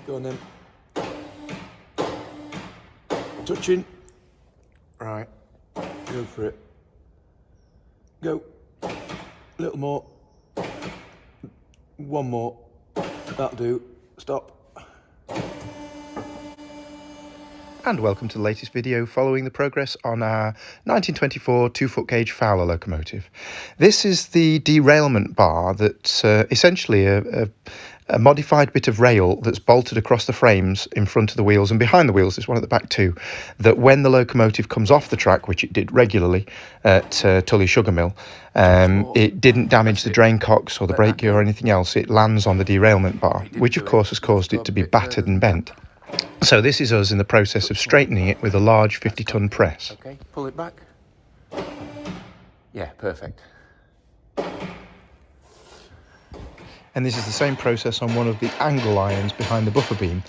Go on then. Touching. Right. Go for it. Go. A little more. One more. That'll do. Stop. And welcome to the latest video following the progress on our 1924 2-foot gauge Fowler locomotive. This is the derailment bar that's essentially a modified bit of rail that's bolted across the frames in front of the wheels and behind the wheels. There's one at the back too, that when the locomotive comes off the track, which it did regularly at Tully Sugar Mill, it didn't damage the drain cocks or the brake gear or anything else. It lands on the derailment bar, which of course has caused it to be battered and bent. So this is us in the process of straightening it with a large 50-ton press. Okay, pull it back. Yeah, perfect. And this is the same process on one of the angle irons behind the buffer beam.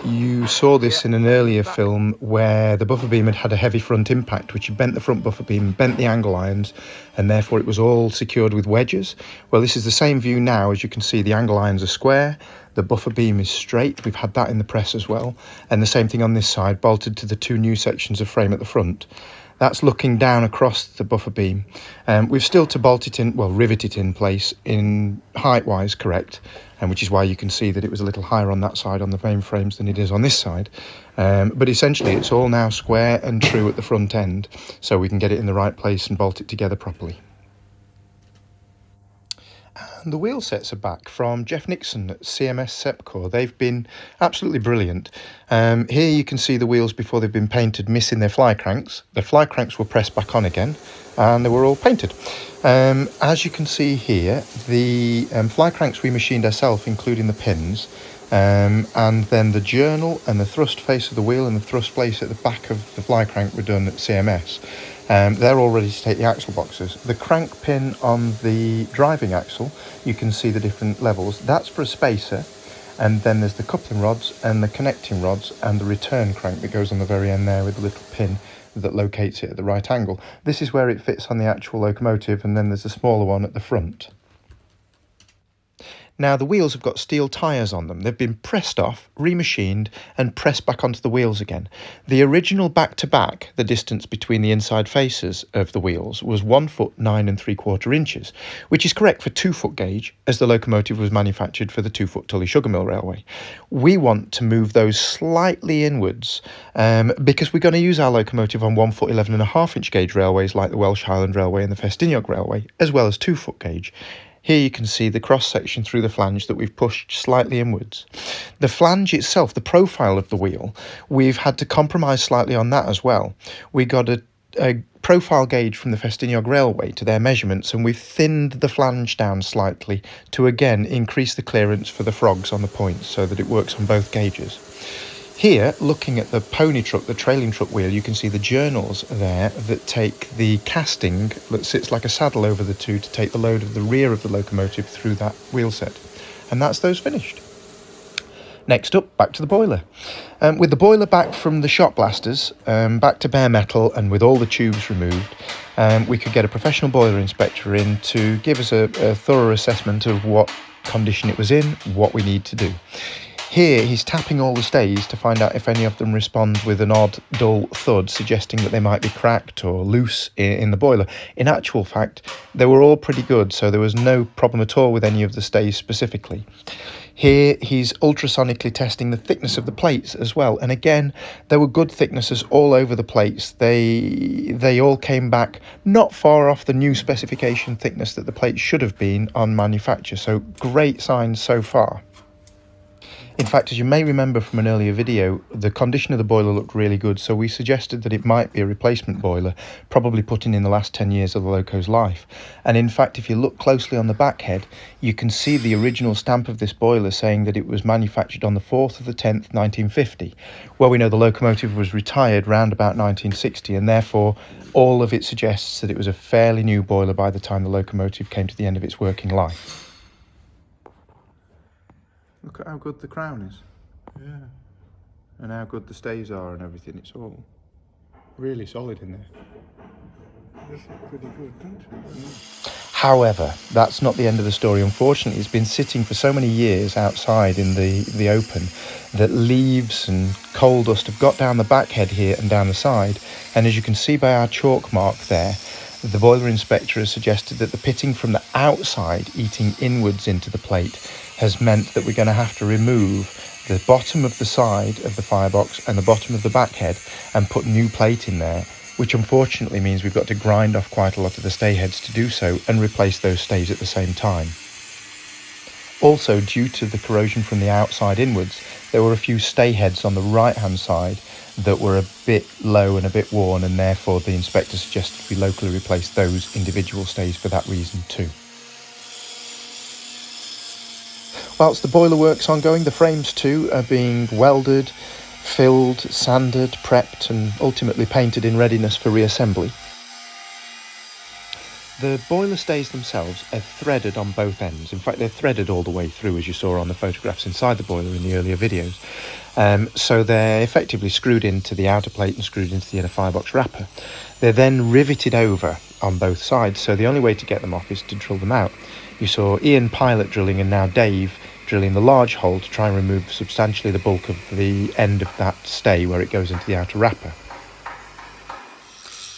You saw this in an earlier film where the buffer beam had a heavy front impact, which had bent the front buffer beam, bent the angle irons, and therefore it was all secured with wedges. Well, this is the same view now. As you can see, the angle irons are square, the buffer beam is straight. We've had that in the press as well. And the same thing on this side, bolted to the two new sections of frame at the front. That's looking down across the buffer beam. We've still to bolt it in, well, rivet it in place in height-wise correct, which is why you can see that it was a little higher on that side on the main frames than it is on this side. But essentially it's all now square and true at the front end, so we can get it in the right place and bolt it together properly. And the wheel sets are back from Jeff Nixon at CMS Sepcor. They've been absolutely brilliant. Here you can see the wheels before they've been painted missing their fly cranks. The fly cranks were pressed back on again and they were all painted. As you can see here, the fly cranks we machined ourselves, including the pins, and then the journal and the thrust face of the wheel and the thrust face at the back of the fly crank were done at CMS. They're all ready to take the axle boxes. The crank pin on the driving axle, you can see the different levels. That's for a spacer, and then there's the coupling rods and the connecting rods and the return crank that goes on the very end there with the little pin that locates it at the right angle. This is where it fits on the actual locomotive, and then there's a smaller one at the front. Now the wheels have got steel tyres on them. They've been pressed off, remachined and pressed back onto the wheels again. The original back-to-back, the distance between the inside faces of the wheels, was 1 foot 9 3/4 inches, which is correct for 2-foot gauge as the locomotive was manufactured for the 2-foot Tully Sugar Mill Railway. We want to move those slightly inwards because we're going to use our locomotive on 1 foot 11.5 inch gauge railways like the Welsh Highland Railway and the Festiniog Railway, as well as 2-foot gauge. Here you can see the cross-section through the flange that we've pushed slightly inwards. The flange itself, the profile of the wheel, we've had to compromise slightly on that as well. We got a profile gauge from the Festiniog Railway to their measurements, and we've thinned the flange down slightly to again increase the clearance for the frogs on the points so that it works on both gauges. Here, looking at the pony truck, the trailing truck wheel, you can see the journals there that take the casting that sits like a saddle over the two to take the load of the rear of the locomotive through that wheel set. And that's those finished. Next up, back to the boiler. With the boiler back from the shot blasters, back to bare metal and with all the tubes removed, we could get a professional boiler inspector in to give us a thorough assessment of what condition it was in, what we need to do. Here he's tapping all the stays to find out if any of them respond with an odd, dull thud, suggesting that they might be cracked or loose in the boiler. In actual fact, they were all pretty good, so there was no problem at all with any of the stays specifically. Here he's ultrasonically testing the thickness of the plates as well, and again there were good thicknesses all over the plates. They all came back not far off the new specification thickness that the plates should have been on manufacture, so great signs so far. In fact, as you may remember from an earlier video, the condition of the boiler looked really good, so we suggested that it might be a replacement boiler, probably put in the last 10 years of the loco's life. And in fact, if you look closely on the back head, you can see the original stamp of this boiler saying that it was manufactured on the 4th of the 10th, 1950. Well, we know the locomotive was retired round about 1960, and therefore all of it suggests that it was a fairly new boiler by the time the locomotive came to the end of its working life. Look at how good the crown is. Yeah. And how good the stays are and everything. It's all really solid in there. This is pretty good, don't it? However, that's not the end of the story. Unfortunately, it's been sitting for so many years outside in the open that leaves and coal dust have got down the back head here and down the side. And as you can see by our chalk mark there, the boiler inspector has suggested that the pitting from the outside eating inwards into the plate has meant that we're going to have to remove the bottom of the side of the firebox and the bottom of the back head and put new plate in there, which unfortunately means we've got to grind off quite a lot of the stay heads to do so and replace those stays at the same time. Also, due to the corrosion from the outside inwards, there were a few stay heads on the right hand side that were a bit low and a bit worn, and therefore the inspector suggested we locally replace those individual stays for that reason too. Whilst the boiler work's ongoing, the frames too are being welded, filled, sanded, prepped and ultimately painted in readiness for reassembly. The boiler stays themselves are threaded on both ends. In fact, they're threaded all the way through, as you saw on the photographs inside the boiler in the earlier videos. So they're effectively screwed into the outer plate and screwed into the inner firebox wrapper. They're then riveted over on both sides, so the only way to get them off is to drill them out. You saw Ian pilot drilling and now Dave drilling the large hole to try and remove substantially the bulk of the end of that stay where it goes into the outer wrapper.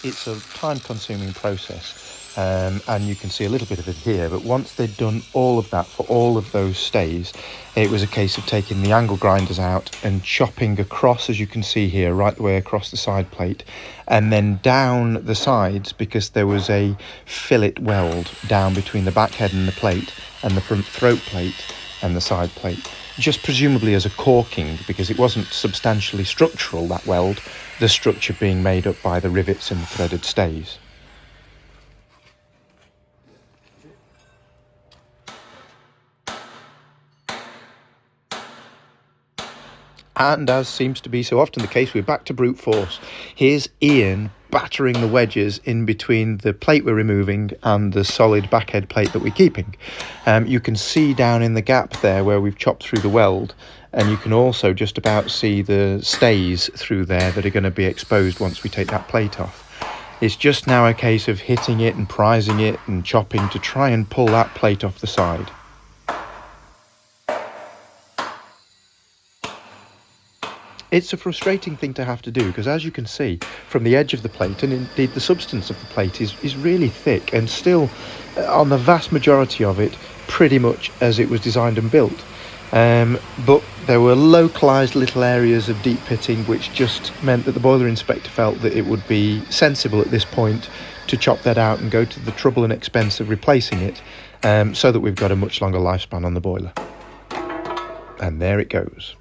It's a time-consuming process, and you can see a little bit of it here, but once they'd done all of that for all of those stays, it was a case of taking the angle grinders out and chopping across, as you can see here, right the way across the side plate, and then down the sides, because there was a fillet weld down between the back head and the plate and the front throat plate and the side plate, just presumably as a caulking, because it wasn't substantially structural, that weld, the structure being made up by the rivets and the threaded stays. And as seems to be so often the case, we're back to brute force. Here's Ian battering the wedges in between the plate we're removing and the solid backhead plate that we're keeping. You can see down in the gap there where we've chopped through the weld, and you can also just about see the stays through there that are going to be exposed once we take that plate off. It's just now a case of hitting it and prising it and chopping to try and pull that plate off the side. It's a frustrating thing to have to do because, as you can see, from the edge of the plate, and indeed the substance of the plate is really thick and still, on the vast majority of it, pretty much as it was designed and built. But there were localised little areas of deep pitting which just meant that the boiler inspector felt that it would be sensible at this point to chop that out and go to the trouble and expense of replacing it, so that we've got a much longer lifespan on the boiler. And there it goes.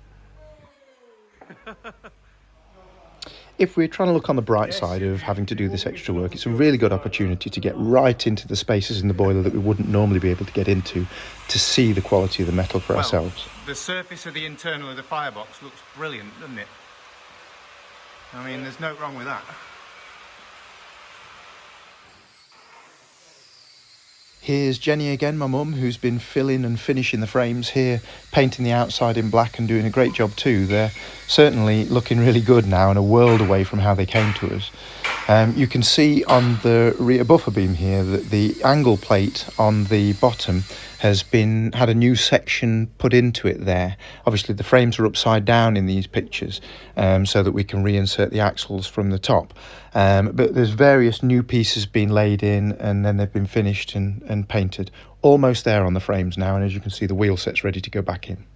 If we're trying to look on the bright side of having to do this extra work, it's a really good opportunity to get right into the spaces in the boiler that we wouldn't normally be able to get into, to see the quality of the metal for ourselves. The surface of the internal of the firebox looks brilliant, doesn't it? I mean, there's no wrong with that. Here's Jenny again, my mum, who's been filling and finishing the frames here, painting the outside in black and doing a great job too. They're certainly looking really good now and a world away from how they came to us. You can see on the rear buffer beam here that the angle plate on the bottom has had a new section put into it there. Obviously the frames are upside down in these pictures, so that we can reinsert the axles from the top. But there's various new pieces being laid in, and then they've been finished and painted. Almost there on the frames now, and as you can see, the wheel set's ready to go back in.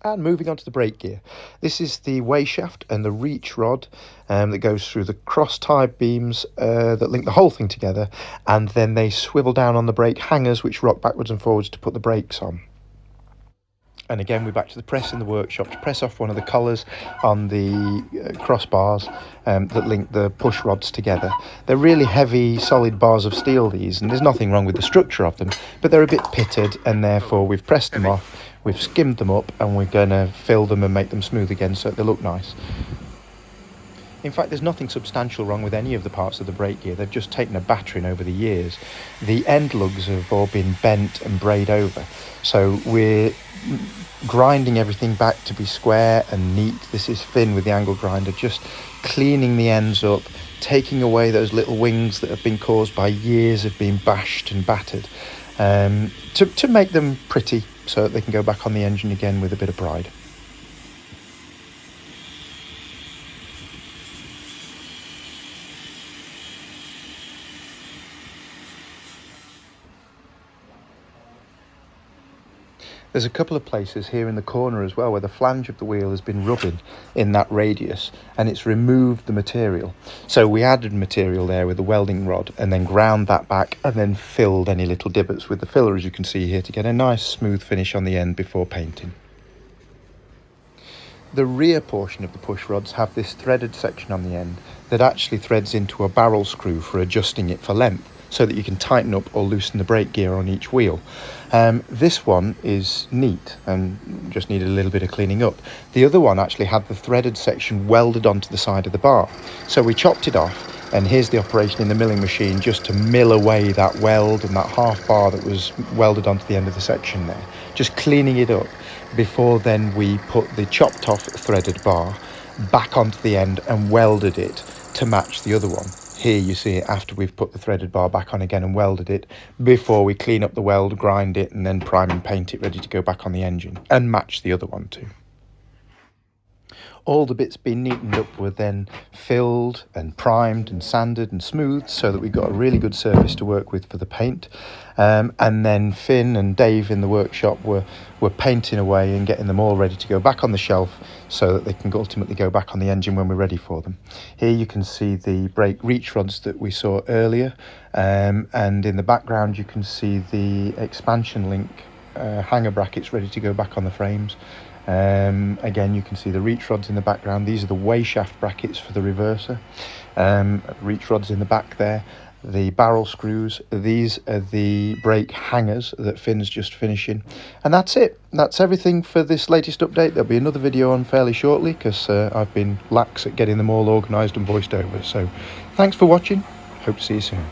And moving on to the brake gear. This is the way shaft and the reach rod that goes through the cross tie beams that link the whole thing together, and then they swivel down on the brake hangers which rock backwards and forwards to put the brakes on. And again, we're back to the press in the workshop to press off one of the collars on the crossbars that link the push rods together. They're really heavy, solid bars of steel, these, and there's nothing wrong with the structure of them, but they're a bit pitted, and therefore we've pressed them off, we've skimmed them up, and we're going to fill them and make them smooth again so they look nice. In fact, there's nothing substantial wrong with any of the parts of the brake gear. They've just taken a battering over the years. The end lugs have all been bent and brayed over, so we're grinding everything back to be square and neat. This is Finn with the angle grinder, just cleaning the ends up, taking away those little wings that have been caused by years of being bashed and battered, to make them pretty so that they can go back on the engine again with a bit of pride. There's a couple of places here in the corner as well where the flange of the wheel has been rubbing in that radius and it's removed the material. So we added material there with the welding rod and then ground that back and then filled any little divots with the filler, as you can see here, to get a nice smooth finish on the end before painting. The rear portion of the push rods have this threaded section on the end that actually threads into a barrel screw for adjusting it for length, so that you can tighten up or loosen the brake gear on each wheel. This one is neat and just needed a little bit of cleaning up. The other one actually had the threaded section welded onto the side of the bar. So we chopped it off, and here's the operation in the milling machine just to mill away that weld and that half bar that was welded onto the end of the section there. Just cleaning it up before then we put the chopped off threaded bar back onto the end and welded it to match the other one. Here you see it after we've put the threaded bar back on again and welded it, before we clean up the weld, grind it and then prime and paint it ready to go back on the engine and match the other one too. All the bits being neatened up were then filled and primed and sanded and smoothed so that we got a really good surface to work with for the paint. And then Finn and Dave in the workshop were painting away and getting them all ready to go back on the shelf so that they can ultimately go back on the engine when we're ready for them. Here you can see the brake reach rods that we saw earlier, and in the background you can see the expansion link hanger brackets ready to go back on the frames. Again, you can see the reach rods in the background. These are the way shaft brackets for the reverser. Reach rods in the back there. The barrel screws. These are the brake hangers that Finn's just finishing. And that's it. That's everything for this latest update. There'll be another video on fairly shortly because I've been lax at getting them all organised and voiced over. So thanks for watching. Hope to see you soon.